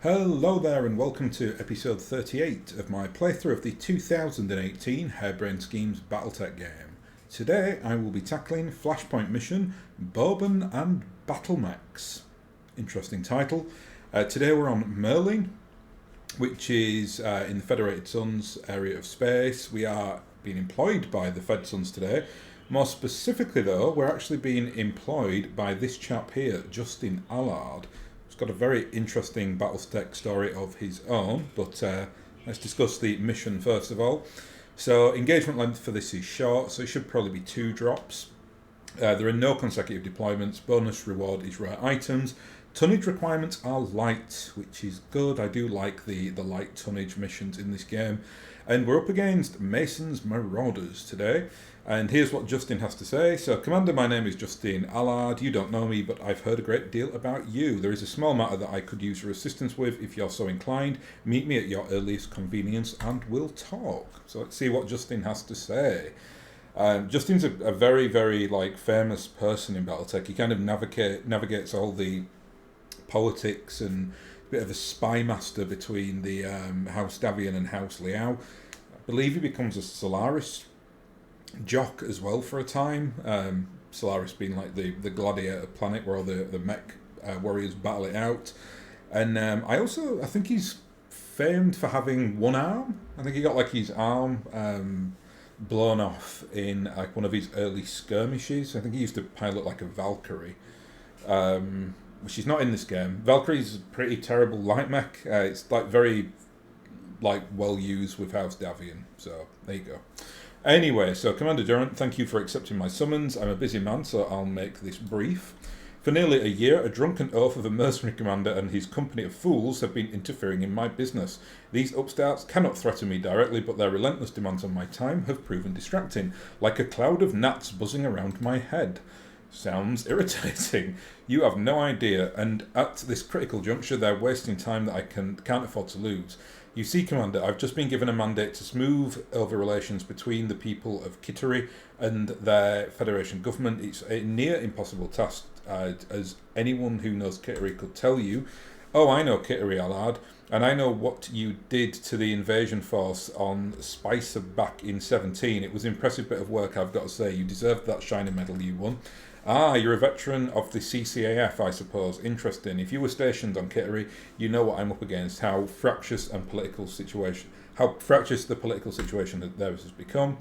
Hello there and welcome to episode 38 of my playthrough of the 2018 Harebrained Schemes BattleTech game. Today I will be tackling Flashpoint mission Bourbon and Battlemechs. Interesting title. Today we're on Merlin, which is in the Federated Suns area of space. We are being employed by the Fed Suns today. More specifically though, we're actually being employed by this chap here, Justin Allard. He's got a very interesting BattleTech story of his own, but let's discuss the mission first of all. So engagement length for this is short, so it should probably be 2 drops. There are no consecutive deployments. Bonus reward is rare items. Tonnage requirements are light, which is good. I do like the light tonnage missions in this game. And we're up against Mason's Marauders today. And here's what Justin has to say. So, Commander, my name is Justin Allard. You don't know me, but I've heard a great deal about you. There is a small matter that I could use your assistance with if you're so inclined. Meet me at your earliest convenience and we'll talk. So let's see what Justin has to say. Justin's a very, very famous person in BattleTech. He kind of navigates all the politics and a bit of a spy master between the House Davian and House Liao. I believe he becomes a Solaris jock as well for a time. Solaris being like the gladiator planet where all the mech warriors battle it out. And I think he's famed for having one arm. I think he got his arm blown off in one of his early skirmishes. I think he used to pilot a Valkyrie, which is not in this game. Valkyrie's a pretty terrible light mech. It's very well used with House Davian. So there you go. Anyway, so Commander Durant, thank you for accepting my summons. I'm a busy man, so I'll make this brief. For nearly a year, a drunken oaf of a mercenary commander and his company of fools have been interfering in my business. These upstarts cannot threaten me directly, but their relentless demands on my time have proven distracting, like a cloud of gnats buzzing around my head. Sounds irritating. You have no idea, and at this critical juncture, they're wasting time that I can't afford to lose. You see, Commander, I've just been given a mandate to smooth over relations between the people of Kittery and their Federation government. It's a near impossible task, as anyone who knows Kittery could tell you. Oh, I know Kittery, Allard, and I know what you did to the invasion force on Spicer back in 17. It was an impressive bit of work, I've got to say. You deserved that shiny medal you won. Ah, you're a veteran of the CCAF, I suppose. Interesting. If you were stationed on Kittery, you know what I'm up against, how fractious the political situation that theirs has become.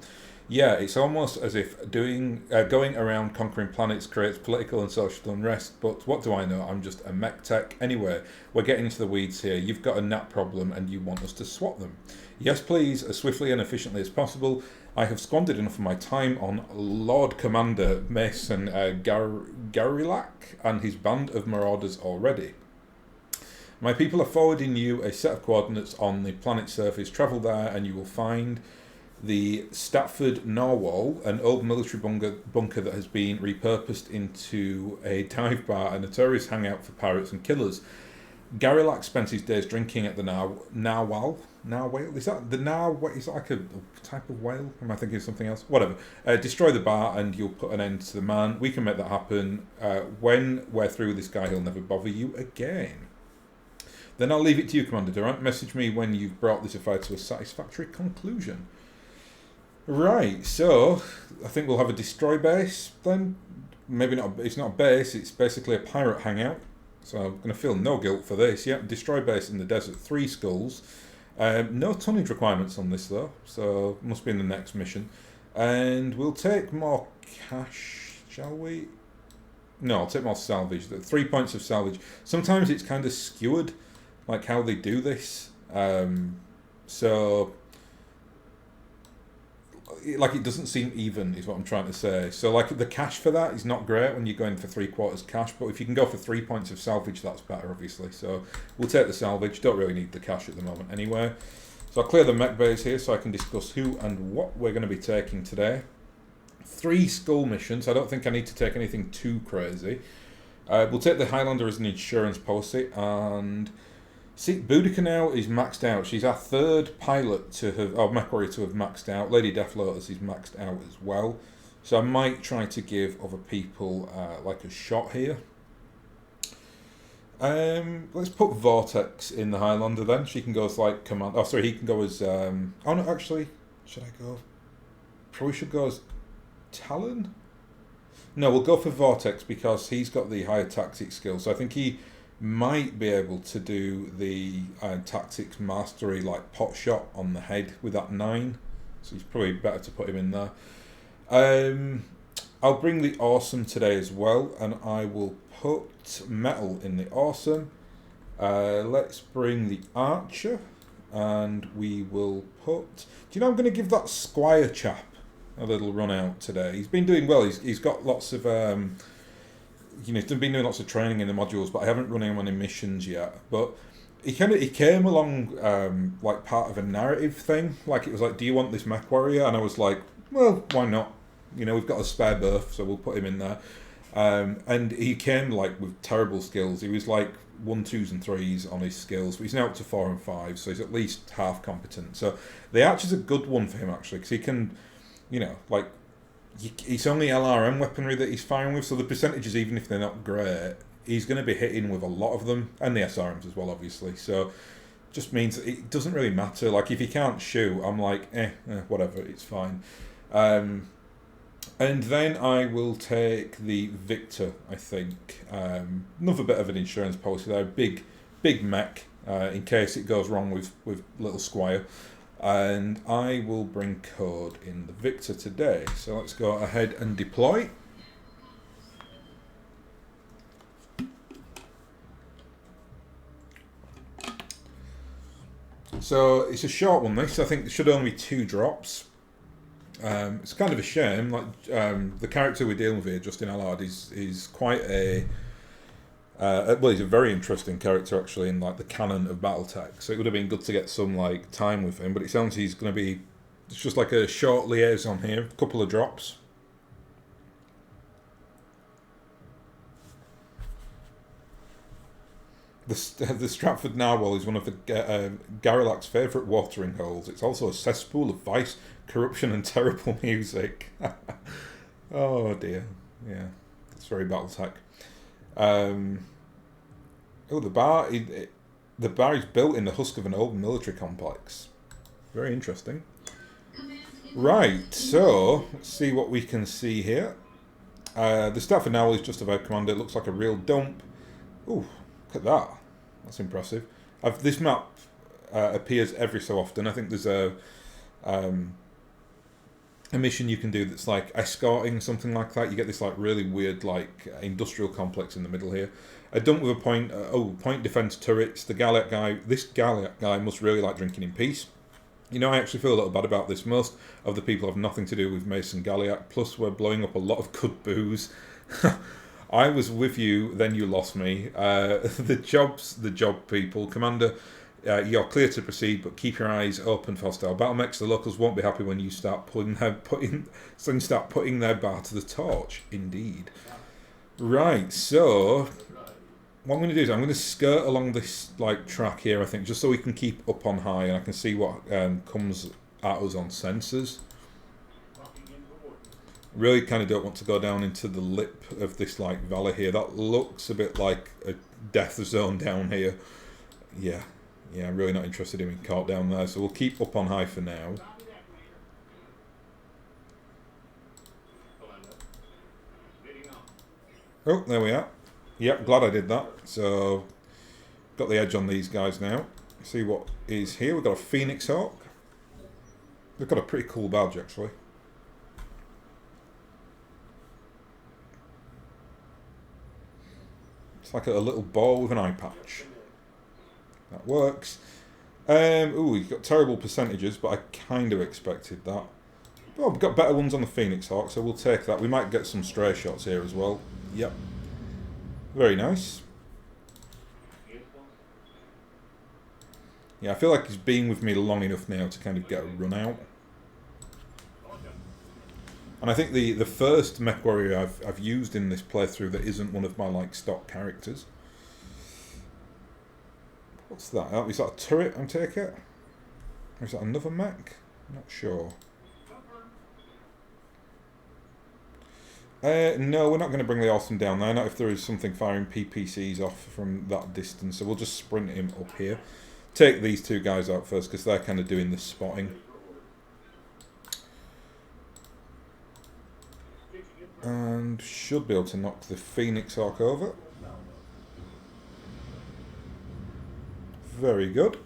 Yeah, it's almost as if going around conquering planets creates political and social unrest, but what do I know? I'm just a mech tech. Anyway, we're getting into the weeds here. You've got a gnat problem and you want us to swap them. Yes, please, as swiftly and efficiently as possible. I have squandered enough of my time on Lord Commander Mason Garilak and his band of marauders already. My people are forwarding you a set of coordinates on the planet's surface. Travel there and you will find the Statford Narwhal, an old military bunker that has been repurposed into a dive bar, a notorious hangout for pirates and killers. Garilak spent his days drinking at the narwhal. Narwhal? Is that the narwhal? Is that a type of whale? Am I thinking of something else? Whatever. Destroy the bar and you'll put an end to the man. We can make that happen. When we're through with this guy, he'll never bother you again. Then I'll leave it to you, Commander Durant. Message me when you've brought this affair to a satisfactory conclusion. Right, so I think we'll have a destroy base then. Maybe not. It's not a base. It's basically a pirate hangout. So I'm going to feel no guilt for this. Yep, destroy base in the desert, 3 skulls. No tonnage requirements on this though, so must be in the next mission. And we'll take more cash, shall we? No, I'll take more salvage. 3 points of salvage. Sometimes it's kind of skewered, how they do this. So it doesn't seem even is what I'm trying to say. So the cash for that is not great when you're going for 3/4 cash, but if you can go for 3 points of salvage, that's better obviously. So we'll take the salvage. Don't really need the cash at the moment anyway. So I'll clear the mech base here so I can discuss who and what we're going to be taking today. 3 skull missions. I don't think I need to take anything too crazy. We'll take the Highlander as an insurance policy, and see, Boudica now is maxed out. She's our 3rd pilot to have, mech warrior to have maxed out. Lady Death Lotus is maxed out as well. So I might try to give other people a shot here. Let's put Vortex in the Highlander then. She can go as like command. Oh, sorry, he can go as. Oh no, actually, should I go? Probably should go as Talon. No, we'll go for Vortex because he's got the higher tactics skills. So I think he might be able to do the tactics mastery like pot shot on the head with that 9. So he's probably better to put him in there. I'll bring the awesome today as well, and I will put metal in the awesome. Let's bring the archer, and we will put. Do you know I'm going to give that squire chap a little run out today? He's been doing well. He's got lots of he's been doing lots of training in the modules, but I haven't run him on any missions yet. But he came along like part of a narrative thing. Like it was like, do you want this mech warrior? And I was like, well, why not? We've got a spare berth, so we'll put him in there. And he came like with terrible skills. He was like 1, 2s and 3s on his skills, but he's now up to 4 and 5, so he's at least half competent. So the archer's a good one for him actually, because he can, like it's only LRM weaponry that he's firing with, so the percentages, even if they're not great, he's going to be hitting with a lot of them, and the SRMs as well, obviously. So just means that it doesn't really matter. Like if he can't shoot, I'm like, whatever, it's fine. And then I will take the Victor, I think. Another bit of an insurance policy there. Big mech, in case it goes wrong with little Squire. And I will bring code in the Victor today. So let's go ahead and deploy. So it's a short one, this. I think there should only be 2 drops. It's kind of a shame. Like the character we're dealing with here, Justin Allard, is quite a he's a very interesting character actually in like the canon of BattleTech. So it would have been good to get some like time with him. But it sounds he's going to be. It's just like a short liaison here, a couple of drops. The Stratford Narwhal is one of the Garilac's favourite watering holes. It's also a cesspool of vice, corruption and terrible music. Oh dear. Yeah, it's very BattleTech. The bar. The bar is built in the husk of an old military complex. Very interesting. Right, so let's see what we can see here. The Stratford Narwhal is just about commander. It looks like a real dump. Ooh, look at that. That's impressive. This map appears every so often. I think there's a mission you can do that's like escorting, something like that. You get this like really weird like industrial complex in the middle here. A dump with a point point defense turrets. The Galliac guy. This Galliac guy must really like drinking in peace. I actually feel a little bad about this. Most of the people have nothing to do with Mason Galliac. Plus, we're blowing up a lot of good booze. I was with you, then you lost me. The job people. Commander, you're clear to proceed, but keep your eyes open for hostile BattleMechs. The locals won't be happy when you start putting their bar to the torch. Indeed. Right, so what I'm going to do is I'm going to skirt along this like track here, I think, just so we can keep up on high and I can see what comes at us on sensors. Really kind of don't want to go down into the lip of this like valley here. That looks a bit like a death zone down here. Yeah, I'm really not interested in being caught down there, so we'll keep up on high for now. Oh, there we are. Yep, glad I did that. So, got the edge on these guys now. See what is here. We've got a Phoenix Hawk. They've got a pretty cool badge actually. Like a little ball with an eye patch. That works. He's got terrible percentages, but I kind of expected that. Well, we've got better ones on the Phoenix Hawk, so we'll take that. We might get some stray shots here as well. Yep. Very nice. Yeah, I feel like he's been with me long enough now to kind of get a run out. And I think the first mech warrior I've used in this playthrough that isn't one of my like stock characters. What's that? Is that a turret, I take it? Or is that another mech? I'm not sure. No, we're not going to bring the Awesome down there, not if there is something firing PPCs off from that distance, so we'll just sprint him up here. Take these two guys out first, because they're kind of doing the spotting. And should be able to knock the Phoenix Hawk over. Very good.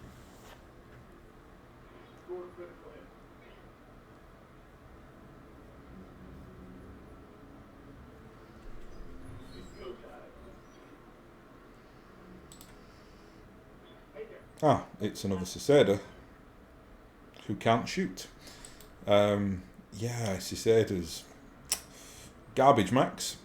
Ah, it's another Cicada who can't shoot. Yeah, Cicada's garbage max.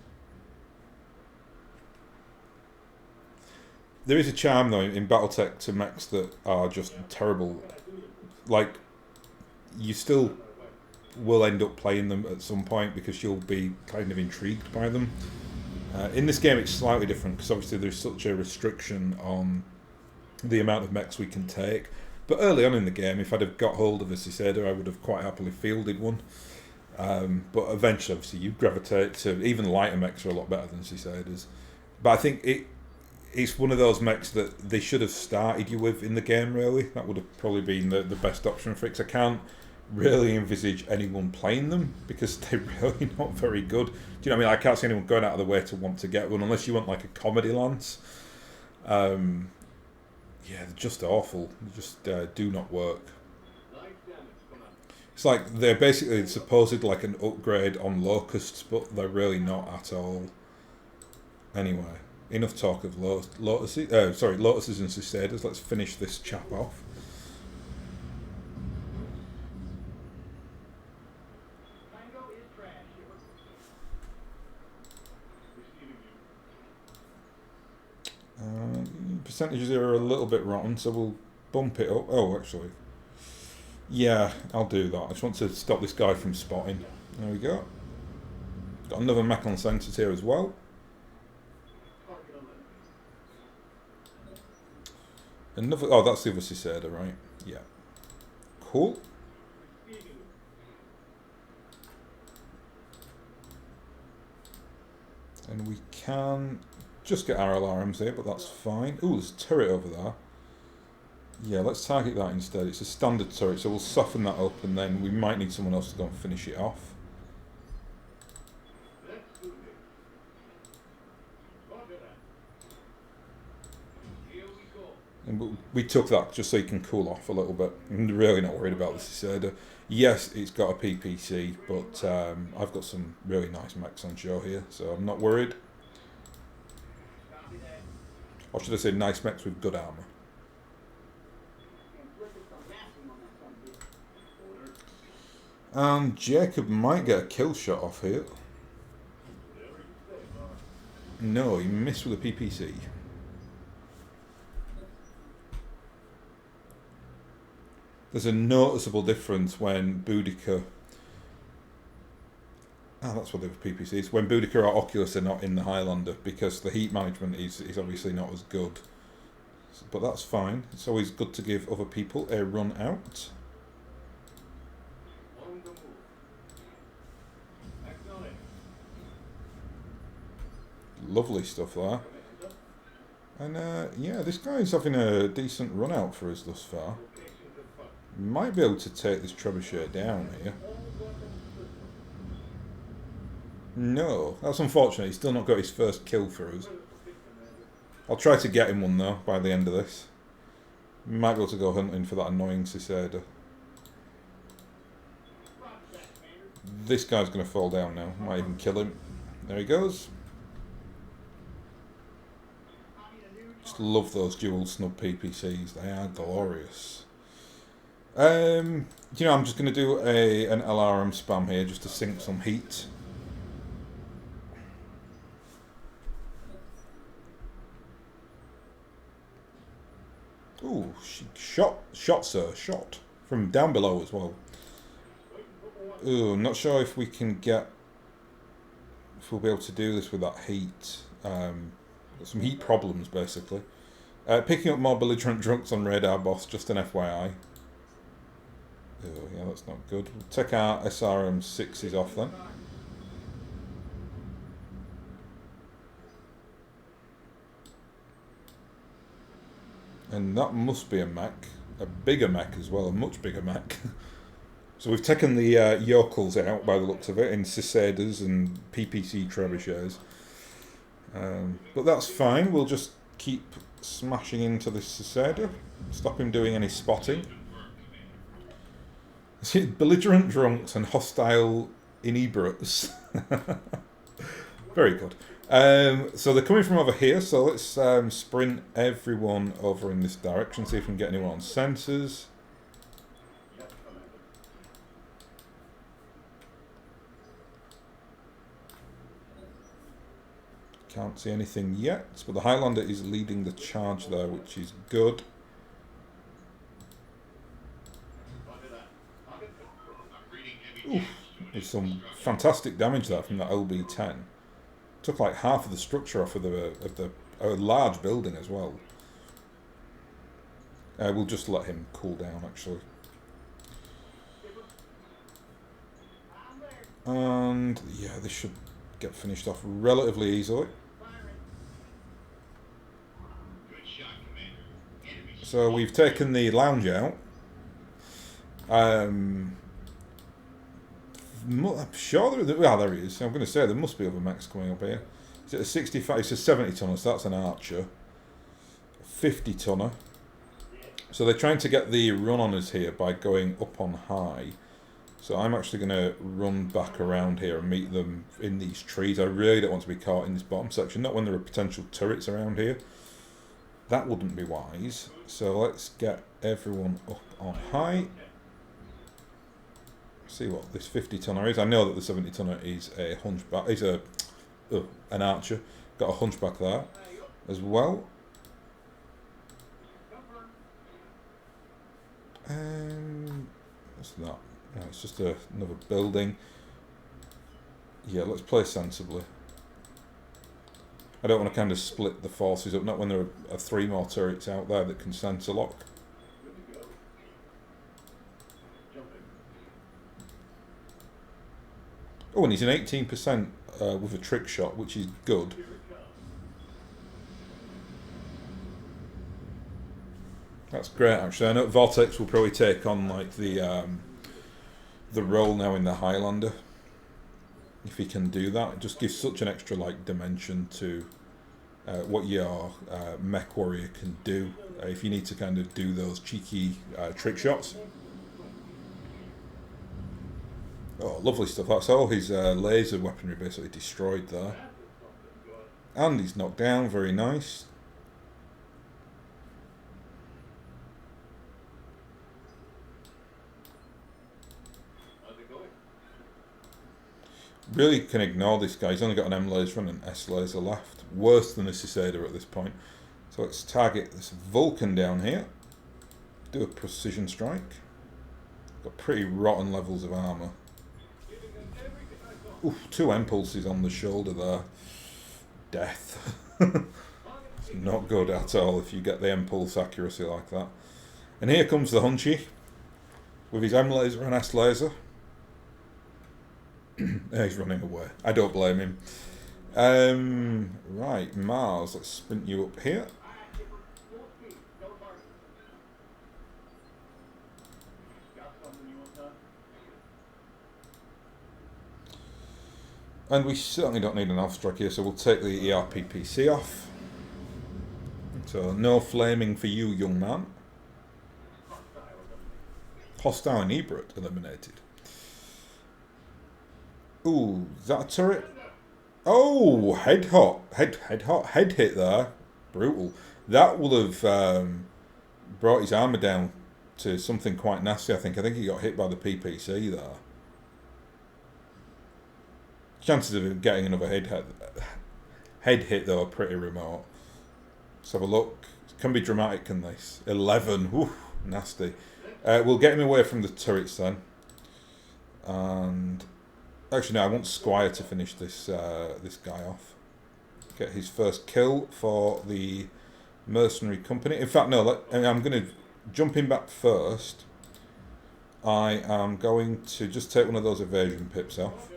There is a charm though in BattleTech to mechs that are just terrible. Like, you still will end up playing them at some point because you'll be kind of intrigued by them. In this game it's slightly different because obviously there's such a restriction on the amount of mechs we can take. But early on in the game, if I'd have got hold of a Cicada, I would have quite happily fielded one. But eventually, obviously, you gravitate to... Even lighter mechs are a lot better than Cicadas. But I think it's one of those mechs that they should have started you with in the game, really. That would have probably been the best option for it, 'cause I can't really envisage anyone playing them because they're really not very good. Do you know what I mean? I can't see anyone going out of the way to want to get one unless you want like a comedy lance. Yeah, they're just awful. They just do not work. It's like they're basically supposed like an upgrade on Locusts, but they're really not at all. Anyway, enough talk of Lotuses and Cicadas. Let's finish this chap off. Percentages here are a little bit rotten, so we'll bump it up. Oh, actually, yeah, I'll do that. I just want to stop this guy from spotting. There we go. Got another mech on sensors here as well. Another. Oh, that's the other Cicada, right? Yeah. Cool. And we can just get our alarms here, but that's fine. Ooh, there's a turret over there. Yeah, let's target that instead. It's a standard turret, so we'll soften that up, and then we might need someone else to go and finish it off. And we took that just so you can cool off a little bit. I'm really not worried about the Cicada. Yes, it's got a PPC, but I've got some really nice mechs on show here, so I'm not worried. Or should I say nice mechs with good armour. And Jacob might get a kill shot off here. No, he missed with a PPC. There's a noticeable difference when Boudica... Ah, that's what the PPC is. When Boudica or Oculus are not in the Highlander, because the heat management is obviously not as good. But that's fine. It's always good to give other people a run out. Lovely stuff there. And yeah, this guy's having a decent run out for us thus far. Might be able to take this trebuchet down here. No, that's unfortunate. He's still not got his first kill for us. I'll try to get him one though by the end of this. Might be able to go hunting for that annoying Cicada. This guy's going to fall down now. Might even kill him. There he goes. Just love those dual snub PPCs. They are glorious. You know, I'm just going to do an LRM spam here just to sink some heat. Ooh, shot, sir, shot. From down below as well. Ooh, I'm not sure if we can get... If we'll be able to do this with that heat. Got some heat problems, basically. Picking up more belligerent drunks on radar, boss, just an FYI. Oh, yeah, that's not good. We'll take our SRM6s off then. And that must be a mech. A bigger mech as well, a much bigger mech. So we've taken the yokels out by the looks of it in Cicadas and PPC trebuchets. But that's fine, we'll just keep smashing into this Cicada. Stop him doing any spotting. Belligerent drunks and hostile inebriates. Very good. So they're coming from over here, so let's sprint everyone over in this direction, see if we can get anyone on sensors. Can't see anything yet, but the Highlander is leading the charge there, which is good. Oof, there's some fantastic damage there from that LB-10. Took like half of the structure off of a large building as well. We'll just let him cool down, actually. And yeah, this should get finished off relatively easily. So we've taken the lounge out. I'm sure there he is. I'm going to say there must be other mechs coming up here. Is it a 65? It's a 70 tonner, so that's an Archer. 50 tonner. So they're trying to get the run on us here by going up on high. So I'm actually going to run back around here and meet them in these trees. I really don't want to be caught in this bottom section, not when there are potential turrets around here. That wouldn't be wise. So let's get everyone up on high. See what this 50 tonner is. I know that the 70 tonner is a hunchback. Is an Archer. Got a hunchback there as well. What's that? No, it's just another building. Yeah, let's play sensibly. I don't want to kind of split the forces up, not when there are 3 more turrets out there that can sensor lock. Oh, and he's an 18% with a trick shot, which is good. That's great, actually. I know Vortex will probably take on like the role now in the Highlander. If he can do that, it just gives such an extra like dimension to what your mech warrior can do if you need to kind of do those cheeky trick shots. Oh, lovely stuff. That's all his laser weaponry basically destroyed there. And he's knocked down, very nice. Really can ignore this guy. He's only got an M laser and an S laser left. Worse than a Cicada at this point. So let's target this Vulcan down here. Do a precision strike. Got pretty rotten levels of armour. Oof, 2 impulses on the shoulder there. Death. It's not good at all if you get the impulse accuracy like that. And here comes the Hunchy with his M laser and S laser. He's running away. I don't blame him. Right, Mars, let's sprint you up here. And we certainly don't need an alpha strike here, so we'll take the ERPPC off. So no flaming for you, young man. Hostile inebriate eliminated. Ooh, is that a turret? Oh, head hit there. Brutal. That would have brought his armour down to something quite nasty, I think. I think he got hit by the PPC there. Chances of him getting another head hit, though, are pretty remote. Let's have a look. It can be dramatic, can this? 11. Whew, nasty. We'll get him away from the turrets then. And actually, no, I want Squire to finish this this guy off. Get his first kill for the mercenary company. In fact, no, I'm going to jump him back first. I am going to just take one of those evasion pips off.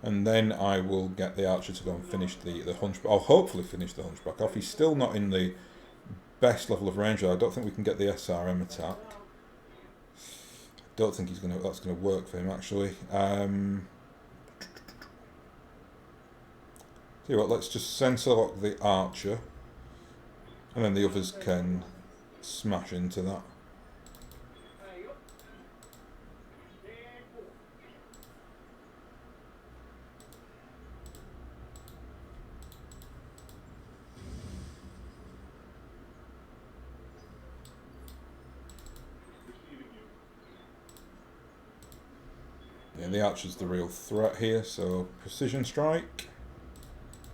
And then I will get the archer to go and finish the hunchback. I'll hopefully finish the hunchback off. He's still not in the best level of range. I don't think we can get the SRM attack. Don't think that's gonna work for him actually. See what? Let's just sensor lock the archer, and then the others can smash into that. Yeah, the archer's the real threat here, so precision strike.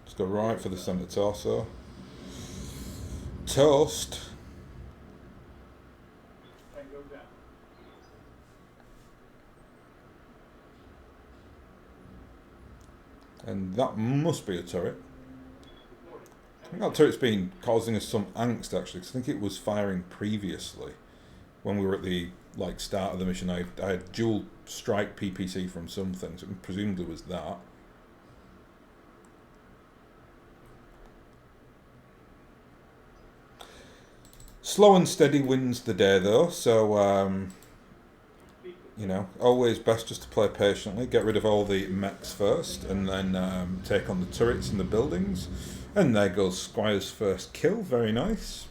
Let's go right for the centre torso. Toast. And that must be a turret. I think that turret's been causing us some angst actually, because I think it was firing previously when we were at the start of the mission. I had dual strike PPC from something, so it presumably was that. Slow and steady wins the day though, so you know, always best just to play patiently, get rid of all the mechs first, and then take on the turrets and the buildings. And there goes Squire's first kill, very nice.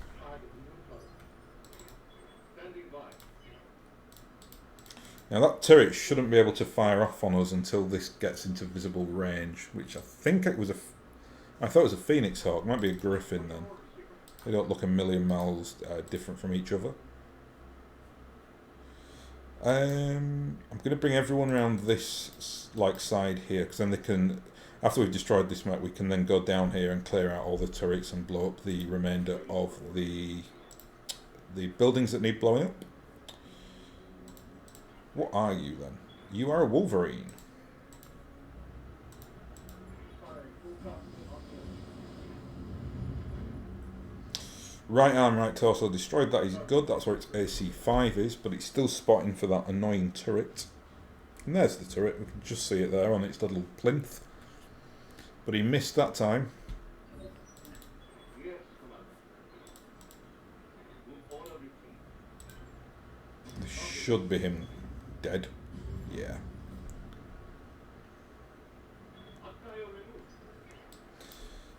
Now that turret shouldn't be able to fire off on us until this gets into visible range, which I think it was I thought it was a Phoenix Hawk, might be a Griffin then. They don't look a million miles different from each other. I'm going to bring everyone around this side here, because then they can, after we've destroyed this map, we can then go down here and clear out all the turrets and blow up the remainder of the buildings that need blowing up. What are you then? You are a Wolverine. Right arm, right torso destroyed. That is good. That's where its AC5 is, but it's still spotting for that annoying turret. And there's the turret. We can just see it there on its little plinth. But he missed that time. This should be him dead. Yeah.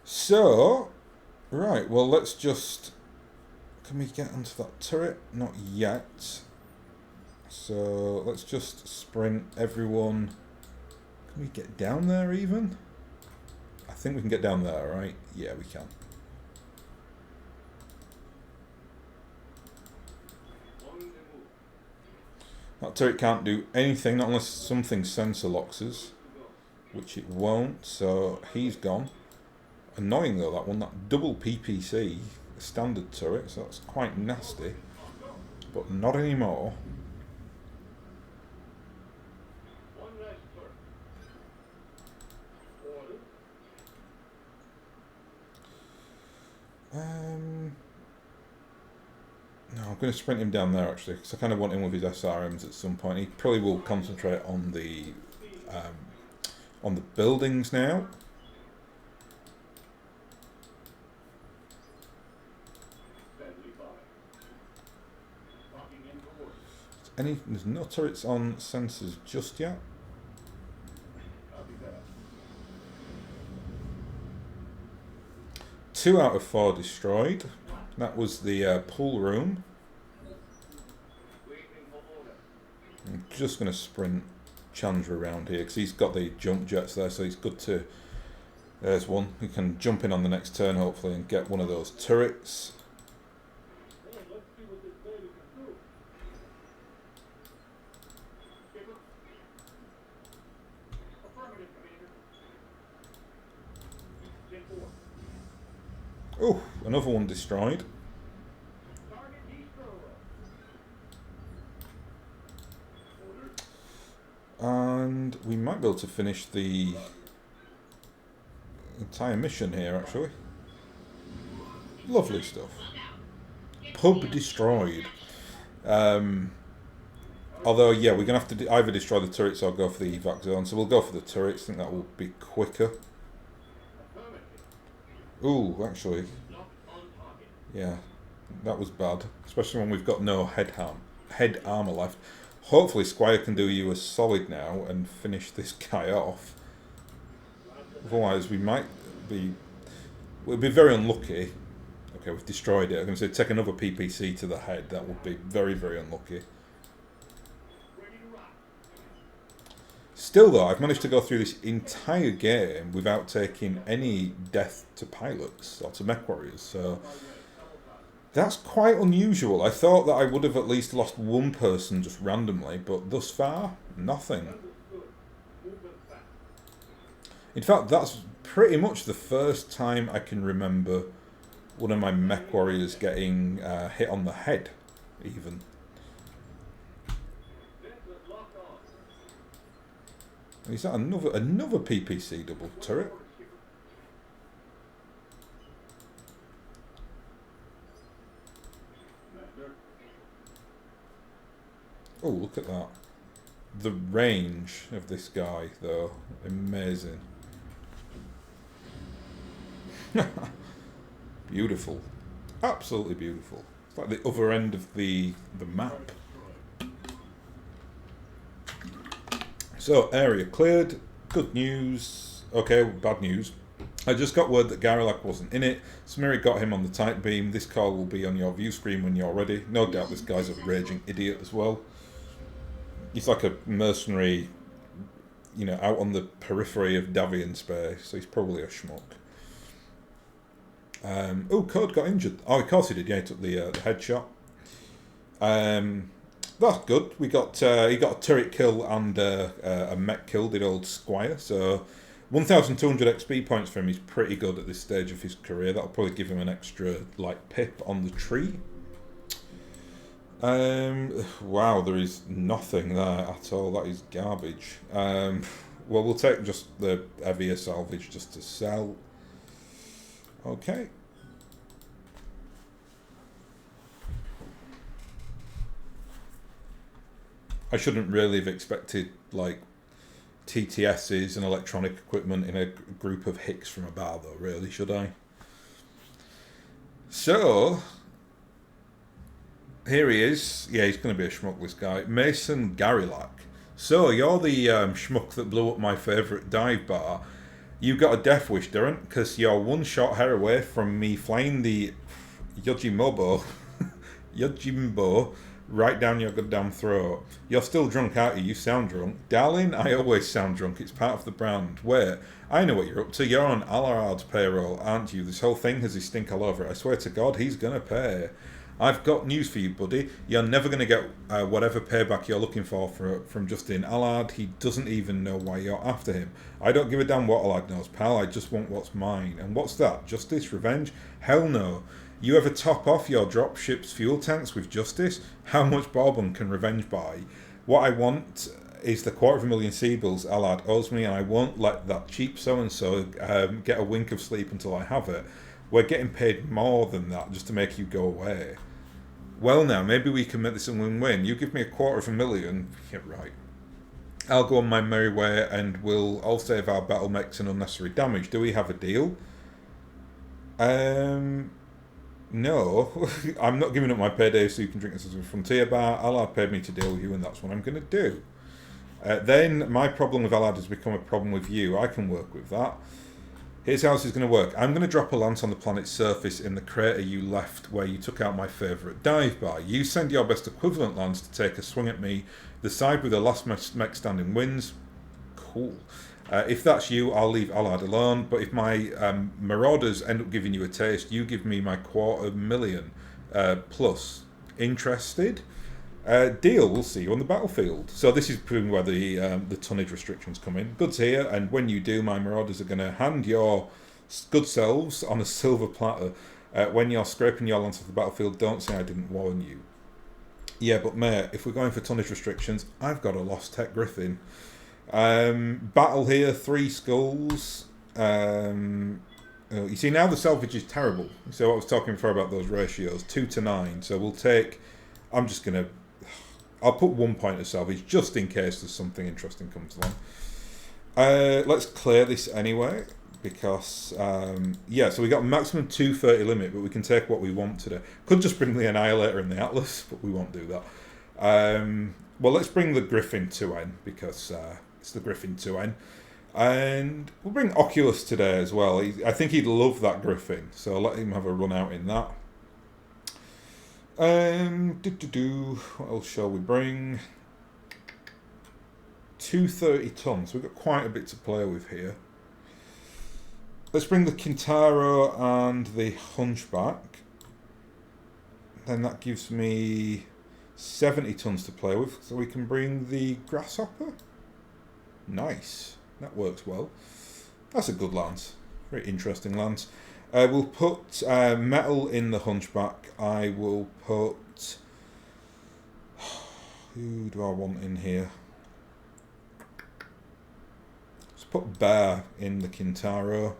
So, right, well, let's just... Can we get onto that turret? Not yet. So let's just sprint everyone. Can we get down there even? I think we can get down there, right? Yeah, we can. That turret can't do anything, not unless something sensor locks us, which it won't, so he's gone. Annoying though, that one, that double PPC. Standard turret, so that's quite nasty, but not anymore. No, I'm going to sprint him down there actually, because I kind of want him with his SRMs at some point. He probably will concentrate on the buildings now. There's no turrets on sensors just yet. Two out of 4 destroyed. That was the pool room. I'm just going to sprint Chandra around here because he's got the jump jets there, so he's good to... There's one. We can jump in on the next turn hopefully and get one of those turrets. Oh, another one destroyed. And we might be able to finish the entire mission here, actually. Lovely stuff. Pub destroyed. Although, yeah, we're going to have to either destroy the turrets or go for the evac zone. So we'll go for the turrets. I think that will be quicker. Ooh, actually, yeah, that was bad. Especially when we've got no head armor left. Hopefully Squire can do you a solid now and finish this guy off. Otherwise, we'll be very unlucky. Okay, we've destroyed it. I'm going to say take another PPC to the head. That would be very, very unlucky. Still, though, I've managed to go through this entire game without taking any death to pilots or to mech warriors. So that's quite unusual. I thought that I would have at least lost one person just randomly, but thus far, nothing. In fact, that's pretty much the first time I can remember one of my mech warriors getting hit on the head, even. Is that another PPC double turret? Oh, look at that. The range of this guy, though, amazing. Beautiful. Absolutely beautiful. It's like the other end of the map. So, area cleared. Good news. Okay, bad news. I just got word that Garilak wasn't in it. Smiri got him on the tight beam. This call will be on your view screen when you're ready. No doubt this guy's a raging idiot as well. He's like a mercenary, you know, out on the periphery of Davian space, so he's probably a schmuck. Oh, Code got injured. Oh, of course he did. Yeah, he took the headshot. That's good. He got a turret kill and a mech kill, did old Squire. So 1,200 XP points for him is pretty good at this stage of his career. That'll probably give him an extra like pip on the tree. Wow, there is nothing there at all. That is garbage. Well, we'll take just the heavier salvage just to sell. Okay. I shouldn't really have expected, like, TTSs and electronic equipment in a group of hicks from a bar, though, really, should I? So, here he is. Yeah, he's going to be a schmuck, this guy. Mason Garilak. So, you're the schmuck that blew up my favourite dive bar. You got a death wish, Darren, because you're one shot hair away from me flying the Yojimbo right down your goddamn throat. You're still drunk, aren't you? You sound drunk. Darling, I always sound drunk. It's part of the brand. Wait, I know what you're up to. You're on Allard's payroll, aren't you? This whole thing has his stink all over it. I swear to God, he's gonna pay. I've got news for you, buddy. You're never going to get whatever payback you're looking for from Justin Allard. He doesn't even know why you're after him. I don't give a damn what Allard knows, pal. I just want what's mine. And what's that? Justice? Revenge? Hell no. You ever top off your dropship's fuel tanks with justice? How much Bourbon can revenge buy? What I want is the 250,000 Seabills Allard owes me, and I won't let that cheap so-and-so get a wink of sleep until I have it. We're getting paid more than that just to make you go away. Well now, maybe we can make this a win-win. You give me 250,000. Yeah, right. I'll go on my merry way and we'll all save our Battlemechs and unnecessary damage. Do we have a deal? No. I'm not giving up my payday so you can drink this as a frontier bar. Allard paid me to deal with you and that's what I'm going to do. Then my problem with Allard has become a problem with you. I can work with that. Here's how this is going to work. I'm going to drop a lance on the planet's surface in the crater you left where you took out my favourite dive bar. You send your best equivalent lance to take a swing at me. The side with the last mech standing wins. Cool. If that's you, I'll leave Allard alone. But if my marauders end up giving you a taste, you give me my 250,000 plus. Interested? Deal, we'll see you on the battlefield. So this is proving where the tonnage restrictions come in. Goods here, and when you do, my marauders are going to hand your good selves on a silver platter. When you're scraping your lance off the battlefield, don't say I didn't warn you. Yeah, but mate, if we're going for tonnage restrictions, I've got a Lost Tech Griffin. Battle here, 3 skulls. You see, now the salvage is terrible. So I was talking before about those ratios, 2 to 9. So we'll take... I'm just going to... I'll put 1 point of salvage just in case there's something interesting comes along. Let's clear this anyway, because yeah, so we got maximum 230 limit, but we can take what we want today. Could just bring the Annihilator and the Atlas, but we won't do that. Well, let's bring the Griffin 2N, because it's the Griffin 2N. And we'll bring Oculus today as well. I think he'd love that Griffin, so I'll let him have a run out in that. What else shall we bring? 230 tons. We've got quite a bit to play with here. Let's bring the Kintaro and the Hunchback. Then that gives me 70 tons to play with, so we can bring the Grasshopper. Nice. That works well. That's a good lance. Very interesting lance. We'll put metal in the Hunchback. I will put... Who do I want in here? Let's put Bear in the Kintaro.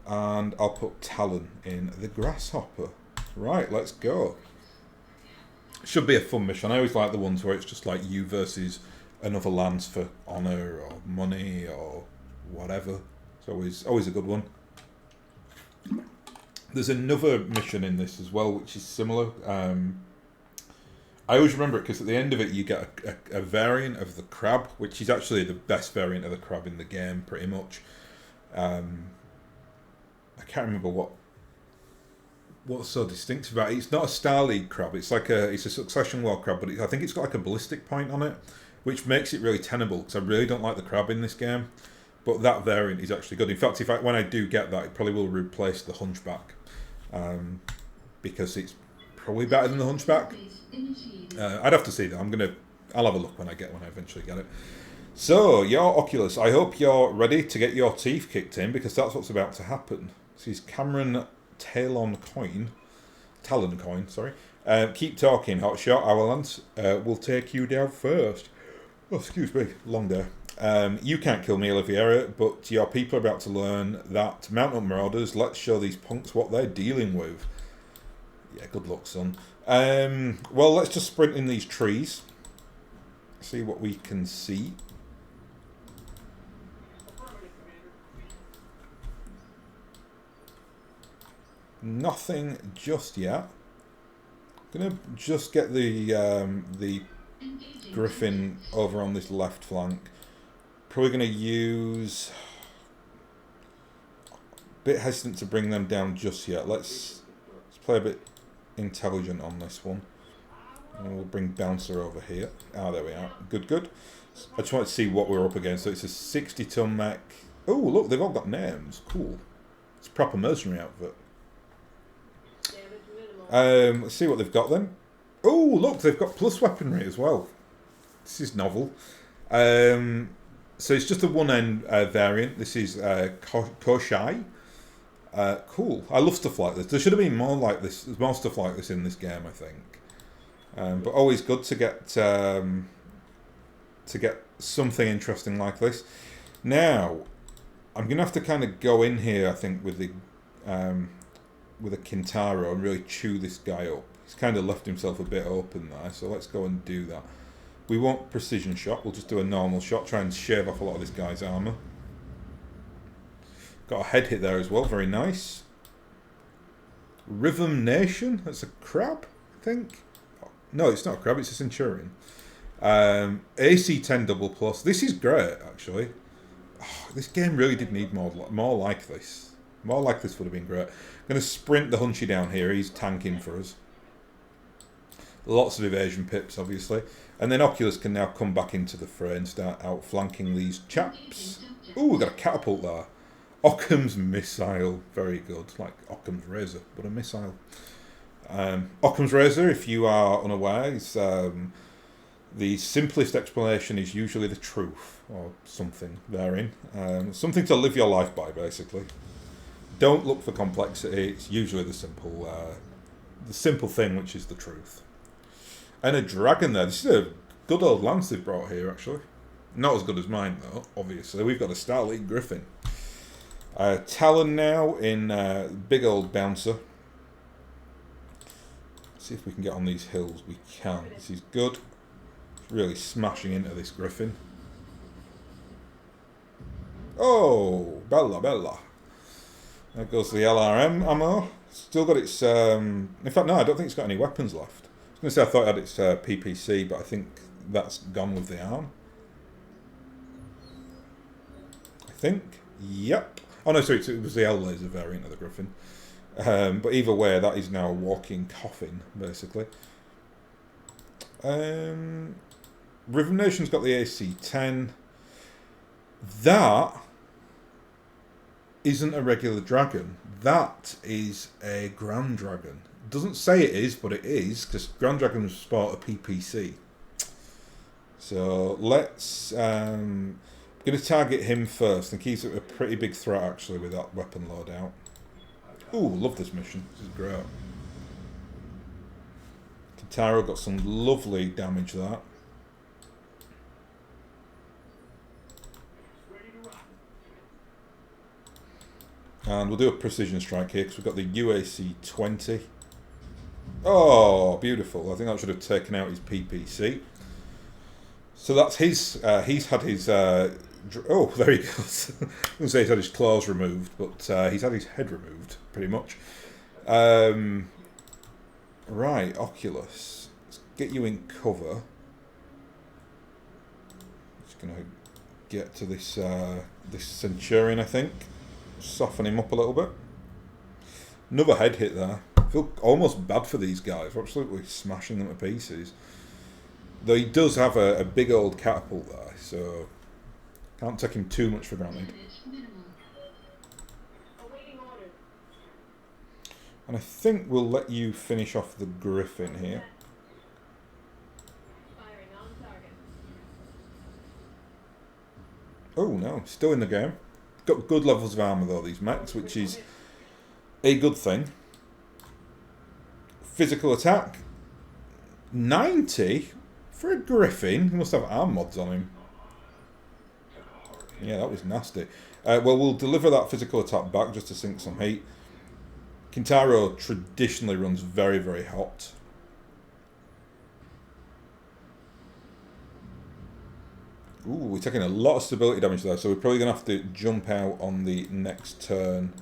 And I'll put Talon in the Grasshopper. Right, let's go. Should be a fun mission. I always like the ones where it's just like you versus another lance for honour or money or whatever. It's always a good one. There's another mission in this as well, which is similar. I always remember it because at the end of it you get a variant of the crab, which is actually the best variant of the crab in the game, pretty much. I can't remember what's so distinctive about it. It's not a Star League crab. It's like it's a Succession War crab, but I think it's got like a ballistic point on it, which makes it really tenable, because I really don't like the crab in this game. But that variant is actually good. In fact, when I do get that, it probably will replace the Hunchback, because it's probably better than the Hunchback. I'd have to see that. I'll have a look when I eventually get it. So, your Oculus, I hope you're ready to get your teeth kicked in, because that's what's about to happen. This is Cameron Talon Coin, sorry. Keep talking, Hotshot. Our lance will take you down first. Oh, excuse me, long day. You can't kill me, Oliviera, but your people are about to learn that mount up marauders. Let's show these punks what they're dealing with. Yeah, good luck, son. Well, let's just sprint in these trees. See what we can see. Nothing just yet. Gonna just get the Griffin over on this left flank. Probably gonna use... Bit hesitant to bring them down just yet. Let's play a bit intelligent on this one. And we'll bring Bouncer over here. Ah, there we are. Good. I just wanted to see what we're up against. So it's a 60-ton mech. Oh, look, they've all got names. Cool. It's a proper mercenary outfit. Let's see what they've got then. Oh, look, they've got plus weaponry as well. This is novel. So it's just a one-end variant. This is Koshai. Cool. I love stuff like this. There should have been more like this. There's more stuff like this in this game, I think. But always good to get something interesting like this. Now, I'm gonna have to kind of go in here, I think, with a Kintaro and really chew this guy up. He's kind of left himself a bit open there, so let's go and do that. We won't precision shot, we'll just do a normal shot, try and shave off a lot of this guy's armour. Got a head hit there as well, very nice. Rhythm Nation, that's a crab, I think. No, it's not a crab, it's a Centurion. AC 10 double plus, this is great actually. Oh, this game really did need more like this. More like this would have been great. I'm going to sprint the Hunchy down here. He's tanking for us. Lots of evasion pips, obviously. And then Oculus can now come back into the fray and start outflanking these chaps. Ooh, we've got a catapult there. Occam's missile. Very good. Like Occam's razor, but a missile. Occam's razor, if you are unaware, is the simplest explanation is usually the truth, or something therein. Something to live your life by, basically. Don't look for complexity. It's usually the simple thing, which is the truth. And a dragon there. This is a good old lance they've brought here, actually. Not as good as mine, though, obviously. We've got a Star League Griffin. Talon now in big old Bouncer. Let's see if we can get on these hills. We can. This is good. really smashing into this Griffin. Oh, bella, bella. There goes the LRM ammo. Still got its... in fact, no, I don't think it's got any weapons left. I was going to say I thought it had its PPC, but I think that's gone with the arm. I think. Yep. Oh, no, sorry, it was the L-laser variant of the Griffin. But either way, that is now a walking coffin, basically. Rhythm Nation's got the AC-10. That isn't a regular dragon. That is a Grand Dragon. Doesn't say it is, but it is, because Grand Dragons sport a PPC. So let's... I'm going to target him first. I think he's a pretty big threat, actually, with that weapon loadout. Ooh, love this mission. This is great. Kintaro got some lovely damage there. And we'll do a precision strike here because we've got the UAC-20. Oh, beautiful. I think that should have taken out his PPC. So that's his... he's had his... oh, there he goes. I was going to say he's had his claws removed, but he's had his head removed, pretty much. Right, Oculus. Let's get you in cover. Just going to get to this this Centurion, I think. Soften him up a little bit. Another head hit there. I feel almost bad for these guys. We're absolutely smashing them to pieces. Though he does have a big old catapult there, so can't take him too much for granted. And I think we'll let you finish off the Griffin here. Oh no, still in the game. Got good levels of armour though, these mechs, which is a good thing. Physical attack, 90 for a Griffin. He must have arm mods on him. Yeah, that was nasty. Well, we'll deliver that physical attack back just to sink some heat. Kintaro traditionally runs very, very hot. Ooh, we're taking a lot of stability damage there, so we're probably going to have to jump out on the next turn.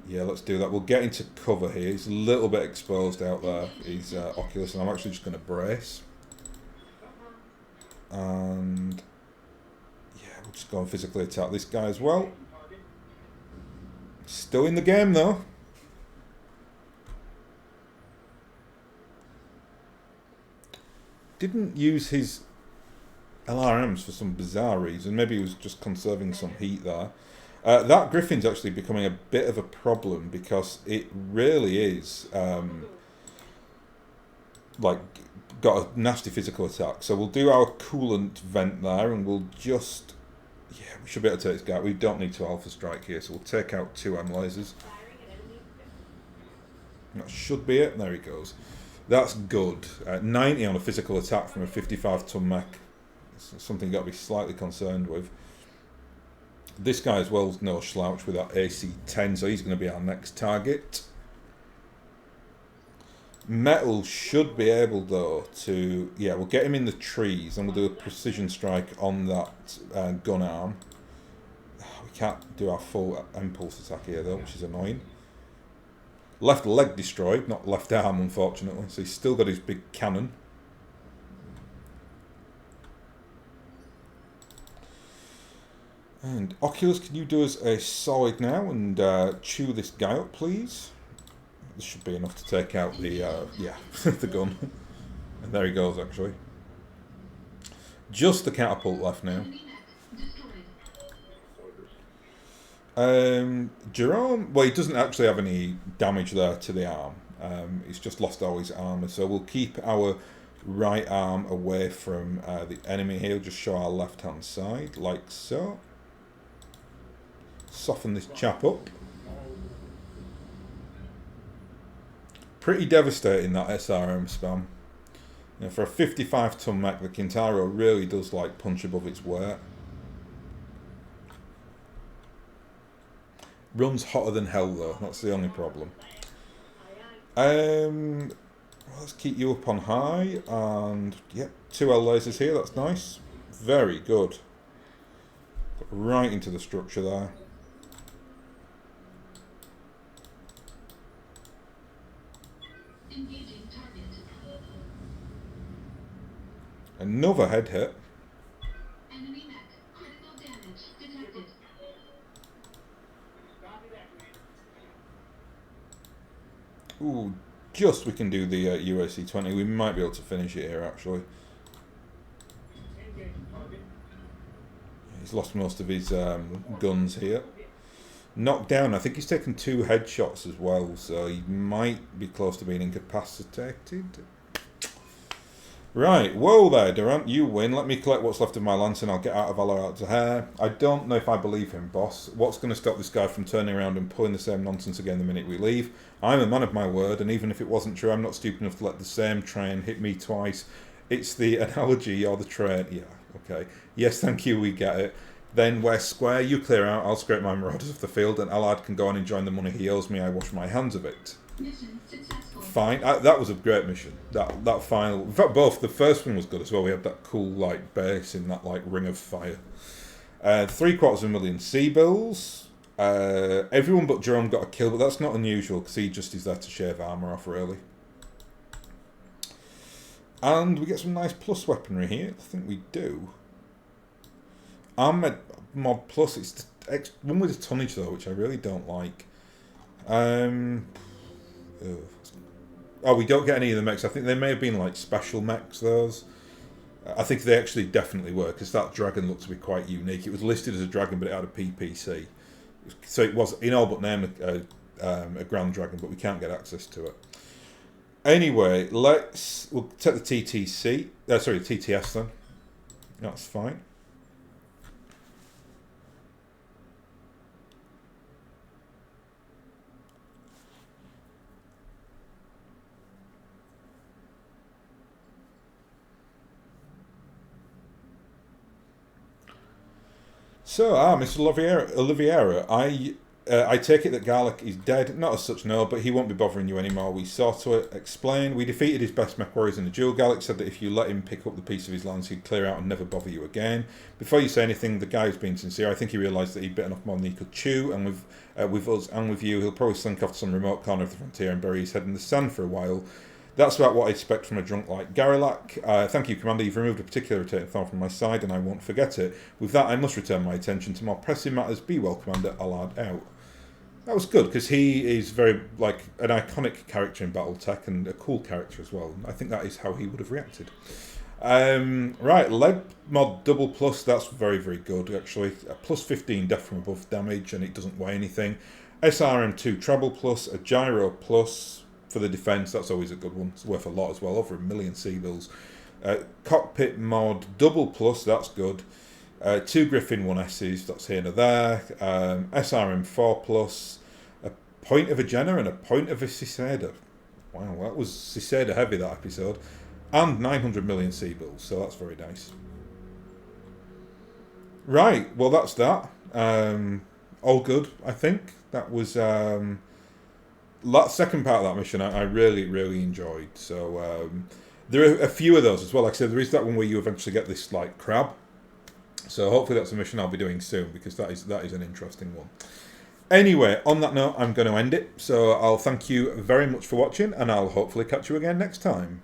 Yeah, let's do that. We'll get into cover here. He's a little bit exposed out there. He's Oculus, and I'm actually just going to brace. And yeah, we'll just go and physically attack this guy as well. Still in the game though. Didn't use his LRMs for some bizarre reason. Maybe he was just conserving some heat there. That Griffin's actually becoming a bit of a problem because it really is like got a nasty physical attack. So we'll do our coolant vent there and we'll just... Yeah, we should be able to take this guy. We don't need to alpha strike here, so we'll take out 2 M lasers. That should be it. There he goes. That's good. 90 on a physical attack from a 55-ton mech. It's something you've got to be slightly concerned with. This guy as well is no slouch with that AC-10, so he's going to be our next target. Metal should be able, though, to... Yeah, we'll get him in the trees, and we'll do a precision strike on that gun arm. We can't do our full impulse attack here, though, which is annoying. Left leg destroyed, not left arm, unfortunately. So he's still got his big cannon. And Oculus, can you do us a solid now and chew this guy up, please? This should be enough to take out the, yeah, the gun. And there he goes, actually. Just the catapult left now. Jerome, well, he doesn't actually have any damage there to the arm. He's just lost all his armour. So we'll keep our right arm away from the enemy here. Just show our left-hand side, like so. Soften this chap up. Pretty devastating, that SRM spam. You know, for a 55-ton mech, the Kintaro really does like punch above its weight. Runs hotter than hell though, that's the only problem. Let's keep you up on high, and yep, 2 L lasers here, that's nice. Very good. Right into the structure there. Another head hit. Enemy mech. Critical damage detected. Ooh, just we can do the UAC 20. We might be able to finish it here, actually. He's lost most of his guns here. Knocked down. I think he's taken 2 headshots as well, so he might be close to being incapacitated. Right, whoa there, Durant, you win. Let me collect what's left of my lance and I'll get out of Valor out to hair. I don't know if I believe him, boss. What's going to stop this guy from turning around and pulling the same nonsense again the minute we leave? I'm a man of my word, and even if it wasn't true, I'm not stupid enough to let the same train hit me twice. It's the analogy or the train. Yeah, okay. Yes, thank you, we get it. Then we're square, you clear out, I'll scrape my marauders off the field, and Allard can go on enjoying the money he owes me. I wash my hands of it. Mission successful. Fine. That was a great mission. That final. In fact, both. The first one was good as well. We had that cool like base in that like ring of fire. 750,000 sea bills. Everyone but Jerome got a kill, but that's not unusual because he just is there to shave armor off really. And we get some nice plus weaponry here. I think we do. Armored mod plus. It's the one with the tonnage though, which I really don't like. Oh, we don't get any of the mechs. I think they may have been like special mechs, those. I think they actually definitely were, because that dragon looked to be quite unique. It was listed as a dragon, but it had a PPC. So it was, in all but name, a Grand Dragon, but we can't get access to it. Anyway, we'll take the TTC. Sorry, TTS then. That's fine. So, Mr. Oliveira, I take it that Garlic is dead. Not as such, no, but he won't be bothering you anymore. We saw to it. Explain. We defeated his best mech warriors in the duel. Garlic said that if you let him pick up the piece of his lance, he'd clear out and never bother you again. Before you say anything, the guy's being sincere. I think he realised that he'd bitten off more than he could chew, and with us and with you, he'll probably slink off to some remote corner of the frontier and bury his head in the sand for a while. That's about what I expect from a drunk like Garilak. Thank you, Commander. You've removed a particular irritating thorn from my side, and I won't forget it. With that, I must return my attention to more pressing matters. Be well, Commander. Allard out. That was good, because he is very, like, an iconic character in BattleTech, and a cool character as well. I think that is how he would have reacted. Right, lead mod double plus. That's very, very good, actually. A plus 15 death from above damage, and it doesn't weigh anything. SRM2 treble plus, a gyro plus. For the defence, that's always a good one. It's worth a lot as well, over 1 million sea bills. Cockpit mod double plus, that's good. 2 Griffin 1Ss, that's here and there. SRM 4 plus. A point of a Jenna and a point of a Cicada. Wow, that was Cicada heavy, that episode. And 900 million sea bills, so that's very nice. Right, well that's that. All good, I think. That was... second part of that mission I really, really enjoyed. So there are a few of those as well. Like I said, there is that one where you eventually get this like crab. So hopefully that's a mission I'll be doing soon, because that is an interesting one. Anyway, on that note, I'm going to end it. So I'll thank you very much for watching, and I'll hopefully catch you again next time.